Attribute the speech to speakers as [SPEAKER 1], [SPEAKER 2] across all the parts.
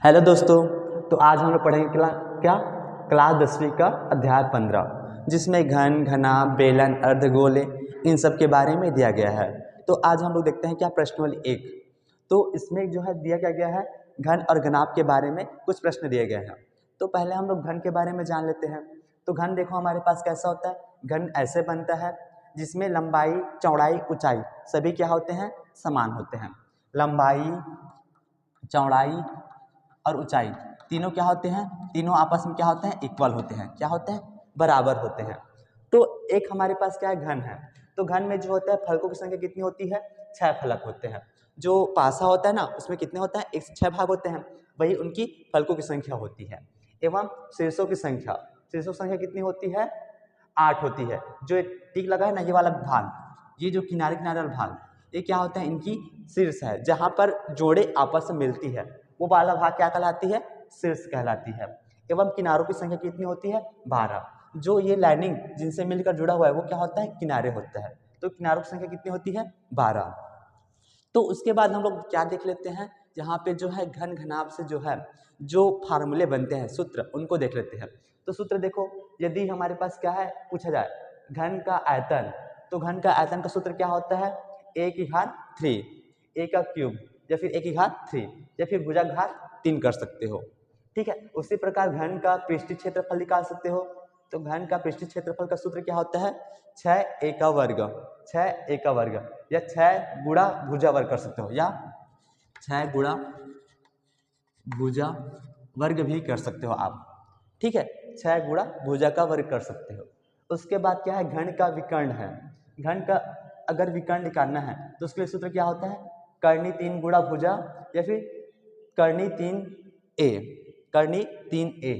[SPEAKER 1] Hello दोस्तों। तो आज हम लोग पढ़ेंगे क्लास 10वीं का अध्याय 15, जिसमें घन, घनाभ, बेलन, अर्धगोले इन सब के बारे में दिया गया है। तो आज हम लोग देखते हैं क्या प्रश्नावली 1। तो इसमें जो है दिया क्या गया है, घन और घनाभ के बारे में कुछ प्रश्न दिए गए हैं। तो पहले हम लोग घन के बारे में जान लेते हैं। तो घन देखो हमारे पास कैसा होता है। घन ऐसे बनता है जिसमें लंबाई, चौड़ाई, ऊंचाई सभी क्या होते हैं, समान होते हैं। लंबाई, चौड़ाई और ऊंचाई तीनों क्या होते हैं, तीनों आपस में क्या होते हैं, इक्वल होते हैं। क्या होते हैं, बराबर होते हैं। तो एक हमारे पास क्या है, घन है। तो घन में जो होता है फलकों की संख्या कितनी होती है, 6 फलक होते हैं। जो पासा होता है ना, उसमें कितने होता है, 6 भाग होते हैं। वही उनकी फलकों की संख्या होती है। एवं शीर्षों की संख्या कितनी होती है, 8 होती है। जो टिक लगा है ना, ये वाला भाग, ये जो किनारे किनारे वाला भाग, ये क्या होता है, इनकी शीर्ष है। जहाँ पर जोड़े आपस में मिलती है वो वाला भाग क्या कहलाती है, शीर्ष कहलाती है। एवं किनारों की संख्या कितनी होती है, 12। जो ये लाइनिंग जिनसे मिलकर जुड़ा हुआ है वो क्या होता है, किनारे होता है। तो किनारों की संख्या कितनी होती है, 12। तो उसके बाद हम लोग क्या देख लेते हैं, यहाँ पे जो है घन घनाभ से जो है जो फार्मूले बनते हैं, सूत्र, उनको देख लेते हैं। तो सूत्र देखो, यदि हमारे पास क्या है, पूछा जाए घन का आयतन, तो घन का आयतन का सूत्र क्या होता है, a की घात 3, a का क्यूब, या फिर a की घात 3, या फिर भुजा घात 3 कर सकते हो। ठीक है। उसी प्रकार घन का पृष्ठीय क्षेत्रफल निकाल सकते हो। तो घन का पृष्ठीय क्षेत्रफल का सूत्र क्या होता है, 6a का वर्ग, 6a का वर्ग, या 6 गुणा भुजा वर्ग कर सकते हो, या 6 गुणा भुजा वर्ग भी कर सकते हो आप। ठीक है, 6 गुणा भुजा का वर्ग कर सकते हो। उसके बाद क्या है, घन का विकर्ण है। घन का अगर विकर्ण निकालना है तो उसके लिए सूत्र क्या होता है, कर्णी 3 गुणा भुजा, या फिर कर्णी 3a, कर्णी 3a।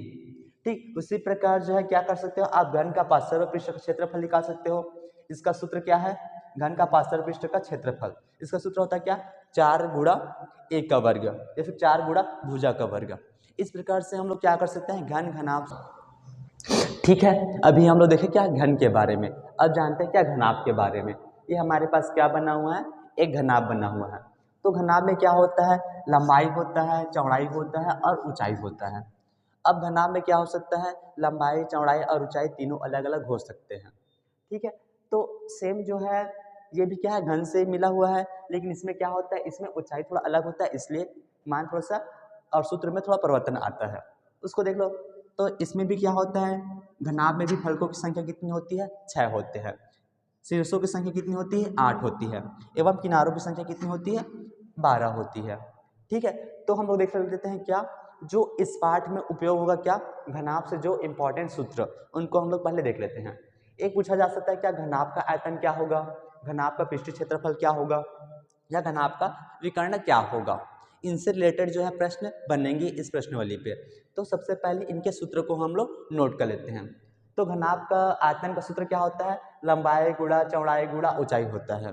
[SPEAKER 1] ठीक, उसी प्रकार जो है क्या कर सकते हो आप, घन का पार्श्व पृष्ठ का क्षेत्रफल निकाल सकते हो। इसका सूत्र क्या है, घन का पार्श्व पृष्ठ का क्षेत्रफल, इसका सूत्र होता है क्या, 4 गुणा a का वर्ग, या फिर 4 गुणा भुजा का वर्ग। इस प्रकार से हम लोग क्या कर सकते हैं, घन घनाभ। ठीक है, अभी हम लोग देखें क्या घन के बारे में। अब जानते हैं क्या घनाभ के बारे में। ये हमारे पास क्या बना हुआ है, एक घनाभ बना हुआ है। तो घनाभ में क्या होता है, लंबाई होता है, चौड़ाई होता है और ऊंचाई होता है। अब घनाभ में क्या हो सकता है, लंबाई, चौड़ाई और ऊंचाई तीनों अलग अलग हो सकते हैं। ठीक है। तो सेम जो है ये भी क्या है, घन से मिला हुआ है, लेकिन इसमें क्या होता है, इसमें ऊंचाई थोड़ा अलग होता है, इसलिए मान थोड़ा सा और सूत्र में थोड़ा परिवर्तन आता है। उसको देख लो। तो इसमें भी क्या होता है, घनाभ में भी फलकों की संख्या कितनी होती है, 6 होते हैं। शीर्षों की संख्या कितनी होती है, 8 होती है। एवं किनारों की संख्या कितनी होती है, 12 होती है। ठीक है। तो हम लोग देख लेते हैं क्या जो इस पाठ में उपयोग होगा, क्या घनाभ से जो इंपॉर्टेंट सूत्र, उनको हम लोग पहले देख लेते हैं। एक पूछा जा सकता है क्या घनाभ का आयतन क्या होगा, घनाभ का पृष्ठीय क्षेत्रफल क्या होगा, या घनाभ का विकर्ण क्या होगा। इनसे रिलेटेड जो है प्रश्न बनेंगे इस प्रश्नावली पे। तो सबसे पहले इनके सूत्र को हम लोग नोट कर लेते हैं। तो घनाभ का आयतन का सूत्र क्या होता है, लंबाई गुणा चौड़ाई गुणा ऊंचाई होता है।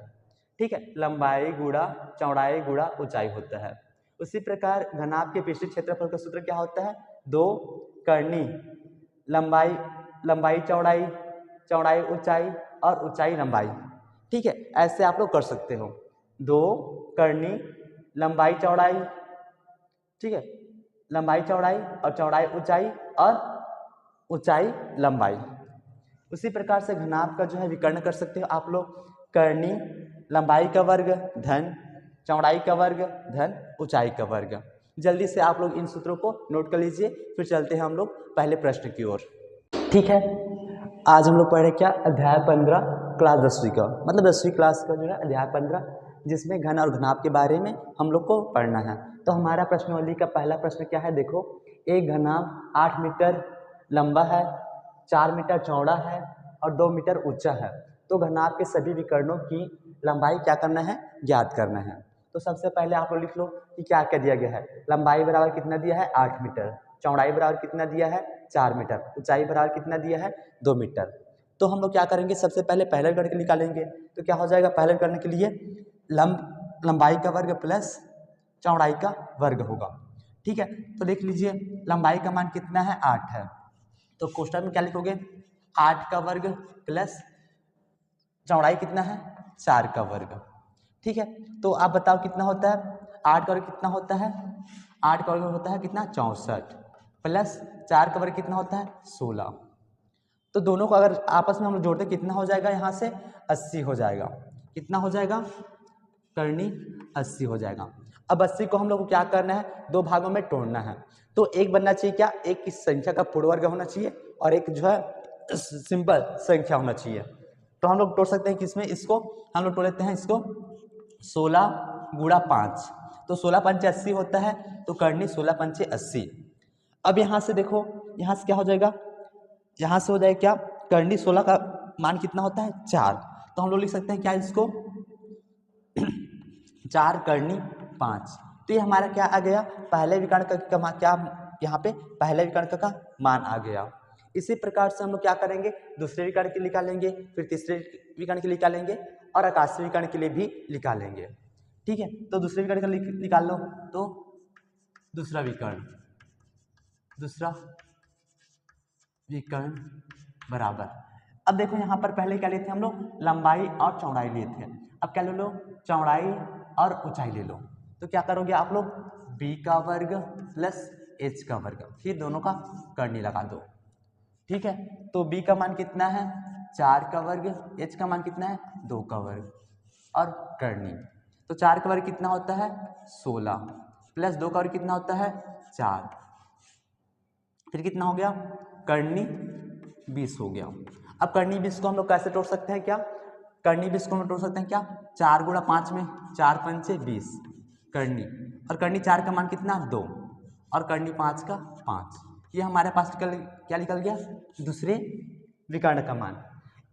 [SPEAKER 1] ठीक है, लंबाई गुणा चौड़ाई गुणा ऊंचाई होता है। उसी प्रकार घनाभ के पृष्ठीय क्षेत्रफल का सूत्र क्या होता है, 2 कर्णी, लंबाई लंबाई चौड़ाई, चौड़ाई ऊंचाई और ऊंचाई लंबाई। ठीक है, ऐसे आप लोग कर सकते हो, 2 कर्णी, लंबाई चौड़ाई, ठीक है, लंबाई चौड़ाई और चौड़ाई ऊंचाई और ऊंचाई लंबाई। उसी प्रकार से घनाभ का जो है विकर्ण कर सकते हो आप लोग, कर्णी, लंबाई का वर्ग धन चौड़ाई का वर्ग धन ऊंचाई का वर्ग। जल्दी से आप लोग इन सूत्रों को नोट कर लीजिए, फिर चलते हैं हम लोग पहले प्रश्न की ओर। ठीक है, आज हम लोग पढ़े क्या, अध्याय 15 क्लास 10वीं का, मतलब 10वीं क्लास का जो है अध्याय 15, जिसमें घन और घनाभ के बारे में हम लोग को पढ़ना है। तो हमारा प्रश्नावली का पहला प्रश्न क्या है, देखो, एक घनाभ 8 मीटर लंबा है, 4 मीटर चौड़ा है और 2 मीटर ऊंचा है। तो घनाभ के सभी विकर्णों की लंबाई क्या करना है, ज्ञात करना है। तो सबसे पहले आप लोग लिख लो कि क्या क्या दिया गया है। लंबाई बराबर कितना दिया है, 8 मीटर, चौड़ाई बराबर कितना दिया है, 4 मीटर, ऊंचाई बराबर कितना दिया है, 2 मीटर। तो हम लोग क्या करेंगे, सबसे पहले पहले करके निकालेंगे। तो क्या हो जाएगा, पहले करने के लिए लंबाई का वर्ग प्लस चौड़ाई का वर्ग होगा। ठीक है, तो देख लीजिए लंबाई का मान कितना है, 8 है। तो कोष्ठक में क्या लिखोगे, 8 का वर्ग प्लस चौड़ाई कितना है, 4 का वर्ग। ठीक है, तो आप बताओ कितना होता है, 8 का वर्ग कितना होता है, 8 का वर्ग होता है कितना 64 प्लस 4 का वर्ग कितना होता है 16। तो दोनों को अगर आपस में हम लोग जोड़ते कितना हो जाएगा, यहाँ से 80 हो जाएगा। कितना हो जाएगा, करनी 80 हो जाएगा। अब 80 को हम लोग को क्या करना है, दो भागों में तोड़ना है। तो एक बनना चाहिए क्या, एक इस संख्या का पूर्ण वर्ग होना चाहिए और एक जो है सिंपल संख्या होना चाहिए। तो हम लोग तोड़ सकते हैं किसमें, इसको हम लोग तोड़ लेते हैं इसको 16 गुणा 5। तो 16 पंचे 80 होता है, तो करनी 16 पंचे 80। अब यहाँ से देखो, यहाँ से क्या हो जाएगा, यहाँ से हो जाएगा क्या, करनी 16 का मान कितना होता है 4। तो हम लोग लिख सकते हैं क्या इसको 4 करनी 5। तो ये हमारा क्या आ गया, पहले विकर्ण का क्या, यहाँ पे पहले विकर्ण का मान आ गया। इसी प्रकार से हम लोग क्या करेंगे, दूसरे विकर्ण के निकालेंगे, फिर तीसरे विकर्ण के निकालेंगे और आकाशीय विकर्ण के लिए भी निकालेंगे। ठीक है, तो दूसरे विकर्ण का निकाल लो। तो दूसरा विकर्ण बराबर, अब देखो यहाँ पर पहले क्या लिए थे हम लोग, लंबाई और चौड़ाई लिए थे। अब क्या ले लो, चौड़ाई और ऊंचाई ले लो। तो क्या करोगे आप लोग, b का वर्ग प्लस h का वर्ग, फिर दोनों का करनी लगा दो। ठीक है, तो b का मान कितना है 4 का वर्ग, h का मान कितना है 2 का वर्ग और करनी। तो 4 का वर्ग कितना होता है 16 प्लस 2 का वर्ग कितना होता है 4, फिर कितना हो गया, करनी 20 हो गया। अब करनी 20 को हम लोग कैसे तोड़ सकते हैं, क्या करनी 20 को हम तोड़ सकते हैं क्या, 4 गुणा 5 में 4 पंचे 20 करनी, और करनी 4 का मान कितना 2 और करनी 5 का 5। ये हमारे पास क्या निकल गया, दूसरे विकर्ण का मान।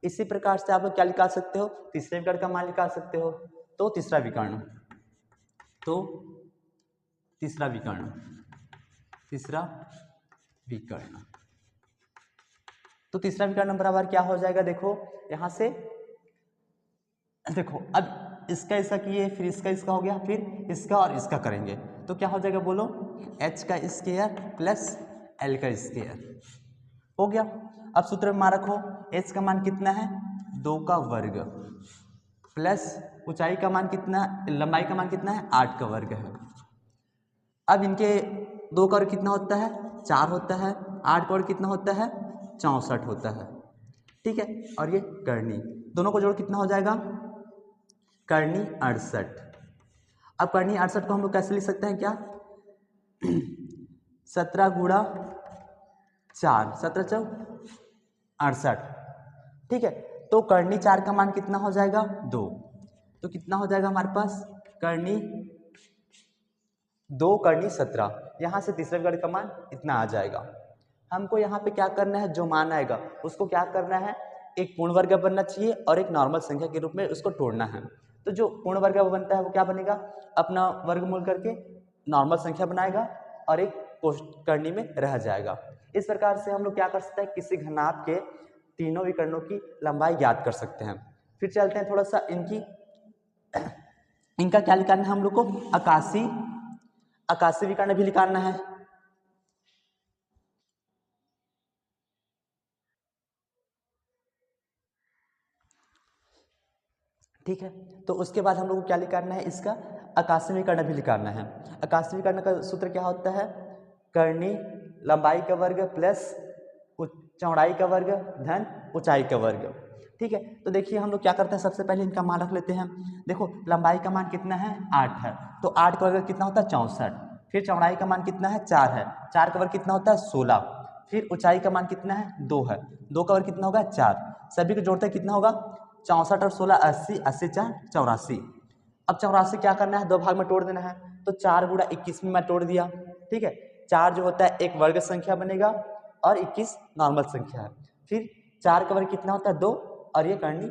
[SPEAKER 1] इसी प्रकार से आप लोग क्या निकाल सकते हो, तीसरे विकर्ण का मान निकाल सकते हो। तो तीसरा विकर्ण, तो तीसरा विकर्ण बराबर क्या हो जाएगा, देखो यहाँ से देखो, अब इसका किए, फिर इसका हो गया, फिर इसका और इसका करेंगे तो क्या हो जाएगा बोलो, h का स्क्वायर प्लस l का स्क्वायर हो गया। अब सूत्र में मान रखो, h का मान कितना है 2 का वर्ग प्लस ऊंचाई का मान कितना, लंबाई का मान कितना है 8 का वर्ग है। अब इनके 2 का वर्ग कितना होता है 4 होता है, 8 का वर्ग कितना होता है 64 होता है। ठीक है, और ये करनी, दोनों को जोड़ कितना हो जाएगा, करनी 68। अब करनी 68 को हम लोग कैसे लिख सकते हैं, क्या 17 गुणा 4, 17 चौक 68। ठीक है, तो करनी 4 का मान कितना हो जाएगा 2, तो कितना हो जाएगा हमारे पास, करनी 2 करनी 17। यहाँ से तीसरे विकर्ण का मान इतना आ जाएगा। हमको यहाँ पे क्या करना है, जो मान आएगा उसको क्या करना है, एक पूर्ण वर्ग बनना चाहिए और एक नॉर्मल संख्या के रूप में उसको तोड़ना है। तो जो पूर्ण वर्ग बनता है वो क्या बनेगा, अपना वर्गमूल करके नॉर्मल संख्या बनाएगा और एक कोष्ठ करनी में रह जाएगा। इस प्रकार से हम लोग क्या कर सकते हैं, किसी घनाभ के तीनों विकर्णों की लंबाई ज्ञात कर सकते हैं। फिर चलते हैं थोड़ा सा इनका क्या निकालना है हम लोग को, आकाशीय विकर्ण भी निकालना है। ठीक है, तो उसके बाद हम लोग को क्या निकालना है, इसका आकाशीय विकर्ण भी निकालना है। आकाशीय विकर्ण का सूत्र क्या होता है, करनी लंबाई का वर्ग प्लस चौड़ाई का वर्ग धन ऊंचाई का वर्ग। ठीक है, तो देखिए हम लोग क्या करते हैं, सबसे पहले इनका मान रख लेते हैं। देखो लंबाई का मान कितना है 8 है, तो 8 का वर्ग कितना होता है 64। फिर चौड़ाई का मान कितना है 4 है, 4 का वर्ग कितना होता है 16। फिर ऊंचाई का मान कितना है 2 है, 2 का वर्ग कितना होगा 4। सभी को जोड़ते कितना होगा 64 और 16 80, 80 4 84। अब 84 क्या करना है, दो भाग में तोड़ देना है। तो 4 गुणा 21 में मैं तोड़ दिया। ठीक है, 4 जो होता है एक वर्ग संख्या बनेगा और 21 नॉर्मल संख्या है। फिर 4 का वर्ग कितना होता है 2 और ये करनी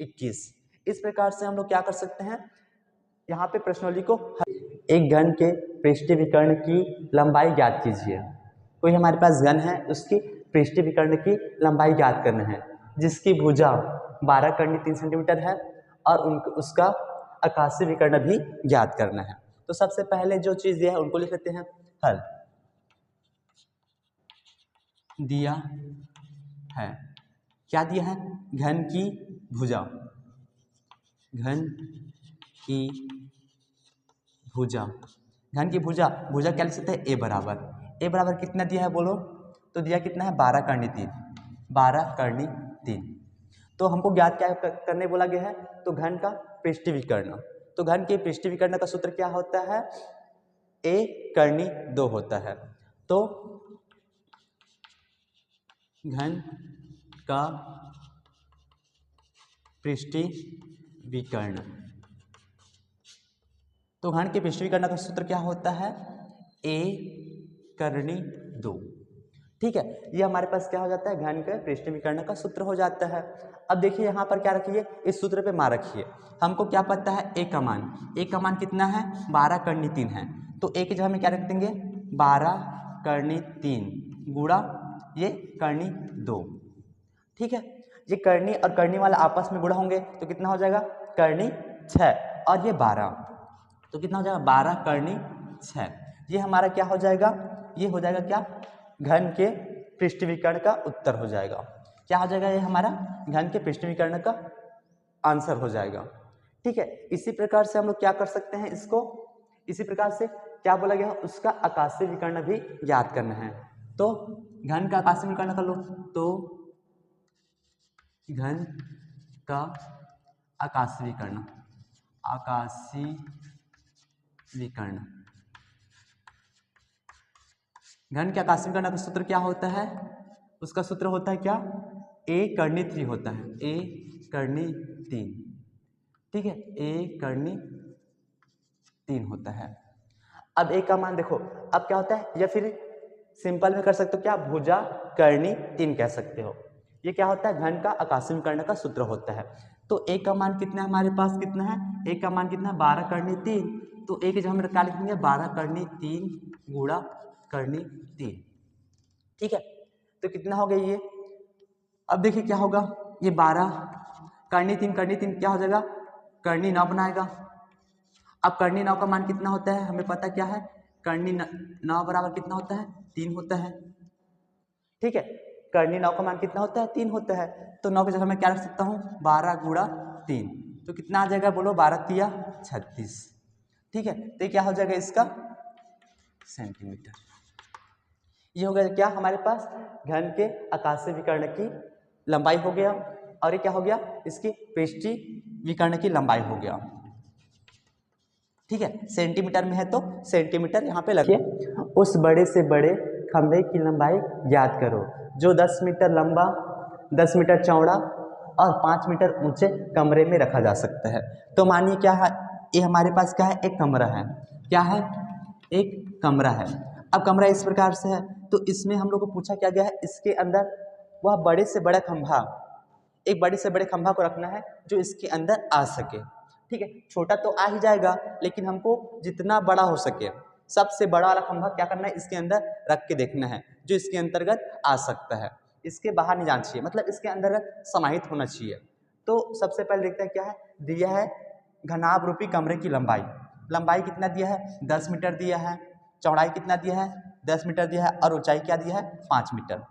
[SPEAKER 1] 21। इस प्रकार से हम लोग क्या कर सकते हैं, यहाँ पे प्रश्नावली को, एक घन के पृष्ठीय विकर्ण की लंबाई ज्ञात कीजिए। कोई हमारे पास घन है, उसकी पृष्ठीय विकर्ण की लंबाई ज्ञात करना है, जिसकी भुजा 12 करनी 3 सेंटीमीटर है और उसका आकाशीय विकर्ण भी ज्ञात करना है। तो सबसे पहले जो चीज दिया है उनको लिख लेते हैं, हल दिया है, क्या दिया है, घन की भुजा घन की भुजा, भुजा क्या लिख सकते हैं, ए बराबर कितना दिया है बोलो, तो दिया कितना है 12 करनी 3, 12 करनी 3। तो हमको ज्ञात क्या करने बोला गया है, तो घन का पृष्ठीय विकर्ण। तो घन के पृष्ठीय विकर्ण का सूत्र क्या होता है, ए करनी 2 होता है। तो घन का पृष्ठीय विकर्ण, तो घन के पृष्ठीय विकर्ण का सूत्र क्या होता है, ए करनी 2। ठीक है, ये हमारे पास क्या हो जाता है, घन के पृष्ठीय विकर्ण का सूत्र हो जाता है। अब देखिए यहाँ पर क्या रखिए, इस सूत्र पे मान रखिए। हमको क्या पता है, ए का मान कितना है, 12 करनी 3 है। तो ए की जगह में क्या रख देंगे, 12 करनी 3 गुणा ये करनी 2। ठीक है, ये करनी और करनी वाला आपस में गुणा होंगे तो कितना हो जाएगा, करनी 6 और ये 12, तो कितना हो जाएगा 12 करनी 6। ये हमारा क्या हो जाएगा, ये हो जाएगा क्या, घन के पृष्ठीय विकर्ण का उत्तर हो जाएगा। क्या हो जाएगा, ये हमारा घन के पृष्ठीय विकर्ण का आंसर हो जाएगा। ठीक है, इसी प्रकार से हम लोग क्या कर सकते हैं इसको, इसी प्रकार से क्या बोला गया, उसका आकाशीय विकर्ण भी ज्ञात करना है। तो घन का आकाशीय विकर्ण कर लो, तो घन का आकाशीय विकर्ण, आकाशीय विकर्ण, घन के आकाशीय विकर्ण का सूत्र क्या होता है, उसका सूत्र होता है क्या, ए करनी 3 होता है, ए करनी 3। ठीक है, ए करनी 3 होता है। अब ए का मान देखो, अब क्या होता है, या फिर सिंपल में कर सकते हो क्या, भुजा करनी 3 कह सकते हो। ये क्या होता है, घन का आकाशीय विकर्ण का सूत्र होता है। तो ए का मान कितना है हमारे पास, कितना है, ए का मान कितना है 12 करनी 3। तो ए की जगह हम क्या लिखेंगे, 12 करनी 3 गुणा करनी 3। ठीक है, तो कितना हो गया ये, अब देखिए क्या होगा, ये 12 करनी 3 क्या हो जाएगा, करनी 9 बनाएगा। अब करनी 9 का मान कितना होता है, हमें पता क्या है, करनी 9 बराबर कितना होता है, 3 होता है। ठीक है, करनी 9 का मान कितना होता है, 3 होता है। तो 9 की जगह मैं क्या रख सकता हूँ, 12 गुणा 3, तो कितना आ जाएगा बोलो, 12 तिया 36। ठीक है, तो ये क्या हो जाएगा इसका सेंटीमीटर। ये हो गया क्या हमारे पास, घन के आकाशीय विकर्ण की लंबाई हो गया, और ये क्या हो गया, इसकी पृष्ठीय विकर्ण की लंबाई हो गया। ठीक है, सेंटीमीटर में है तो सेंटीमीटर यहाँ पे लगे। उस बड़े से बड़े खंभे की लंबाई ज्ञात करो जो 10 मीटर लंबा, 10 मीटर चौड़ा और 5 मीटर ऊंचे कमरे में रखा जा सकता है। तो मानिए क्या है, ये हमारे पास क्या है, एक कमरा है। क्या है, एक कमरा है। अब कमरा इस प्रकार से है, तो इसमें हम लोग को पूछा क्या गया है, इसके अंदर वह बड़े से बड़ा खंभा, एक बड़े से बड़े खंभा को रखना है जो इसके अंदर आ सके। ठीक है, छोटा तो आ ही जाएगा, लेकिन हमको जितना बड़ा हो सके, सबसे बड़ा वाला खंभा क्या करना है, इसके अंदर रख के देखना है, जो इसके अंतर्गत आ सकता है, इसके बाहर नहीं जाना चाहिए, मतलब इसके अंतर्गत समाहित होना चाहिए। तो सबसे पहले देखते हैं क्या है, दिया है घनाभ रूपी कमरे की लंबाई। लंबाई कितना दिया है, 10 मीटर दिया है, चौड़ाई कितना दिया है, 10 मीटर दिया है, और ऊंचाई क्या दिया है, 5 मीटर।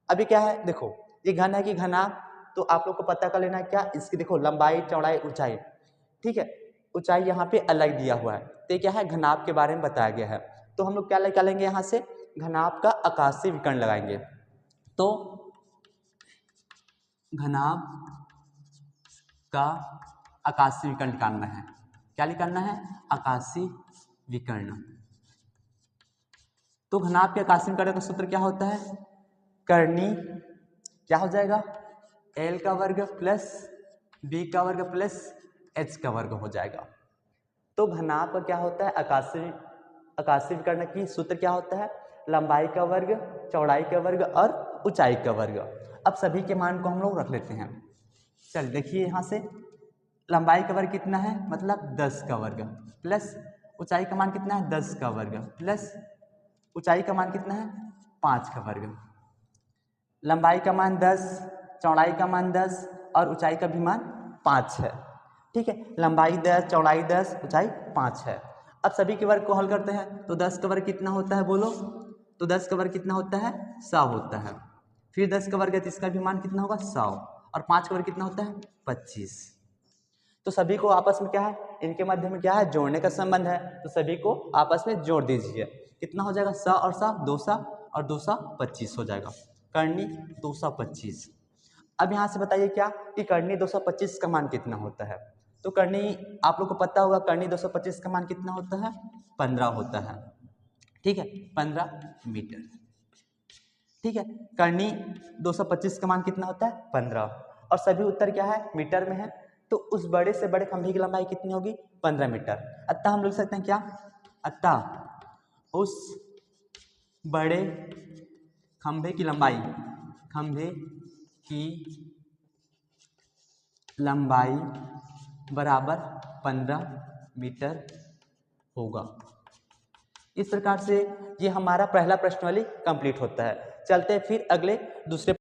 [SPEAKER 1] अभी क्या है, देखो ये घन है कि घनाभ, तो आप लोग को पता कर लेना है क्या, इसकी देखो लंबाई चौड़ाई ऊंचाई। ठीक है, ऊंचाई यहाँ पे अलग दिया हुआ है, तो क्या है, घनाभ के बारे में बताया गया है। तो हम लोग क्या निकालेंगे, यहाँ से घनाभ का आकाशीय विकर्ण लगाएंगे। तो घनाभ का आकाशीय विकर्ण निकालना है, क्या निकालना है, आकाशीय विकर्ण। तो घनाभ के आकाशीय विकर्ण का सूत्र क्या होता है, करनी क्या हो जाएगा, एल का वर्ग प्लस बी का वर्ग प्लस एच का वर्ग हो जाएगा। तो घनाभ का क्या होता है, आकाशीय विकर्ण की सूत्र क्या होता है, लंबाई का वर्ग, चौड़ाई का वर्ग और ऊंचाई का वर्ग। अब सभी के मान को हम लोग रख लेते हैं। चल देखिए यहाँ से, लंबाई का वर्ग कितना है, मतलब 10 का वर्ग, प्लस ऊंचाई का मान कितना है, 10 का वर्ग, प्लस ऊंचाई का मान कितना है, 5 का वर्ग। लंबाई का मान 10, चौड़ाई का मान 10 और ऊंचाई का भी मान 5 है। ठीक है, लंबाई 10, चौड़ाई 10, ऊंचाई 5 है। अब सभी के वर्ग को हल करते हैं, तो 10 का वर्ग कितना होता है बोलो, तो 10 का वर्ग कितना होता है, 100 होता है। फिर 10 का वर्ग है तो इसका भी मान कितना होगा, 100, और 5 का वर्ग कितना होता है, 25। तो सभी को आपस में क्या है, इनके मध्य में क्या है, जोड़ने का संबंध है, तो सभी को आपस में जोड़ दीजिए। कितना हो जाएगा, 100 और 100 200 और 225 हो जाएगा, करनी 225। अब यहाँ से बताइए क्या कि करनी 225 का मान कितना होता है। तो करनी आप लोग को पता होगा, करनी 225 का मान कितना होता है, 15 होता है। ठीक है, 15 मीटर। ठीक है, करनी 225 का मान कितना होता है, 15, और सभी उत्तर क्या है, मीटर में है। तो उस बड़े से बड़े खंभे की लंबाई कितनी होगी, 15 मीटर। अतः हम लिख सकते हैं क्या, अतः उस बड़े खंभे की लंबाई बराबर 15 मीटर होगा। इस प्रकार से ये हमारा पहला प्रश्नावली कंप्लीट होता है। चलते हैं फिर अगले दूसरे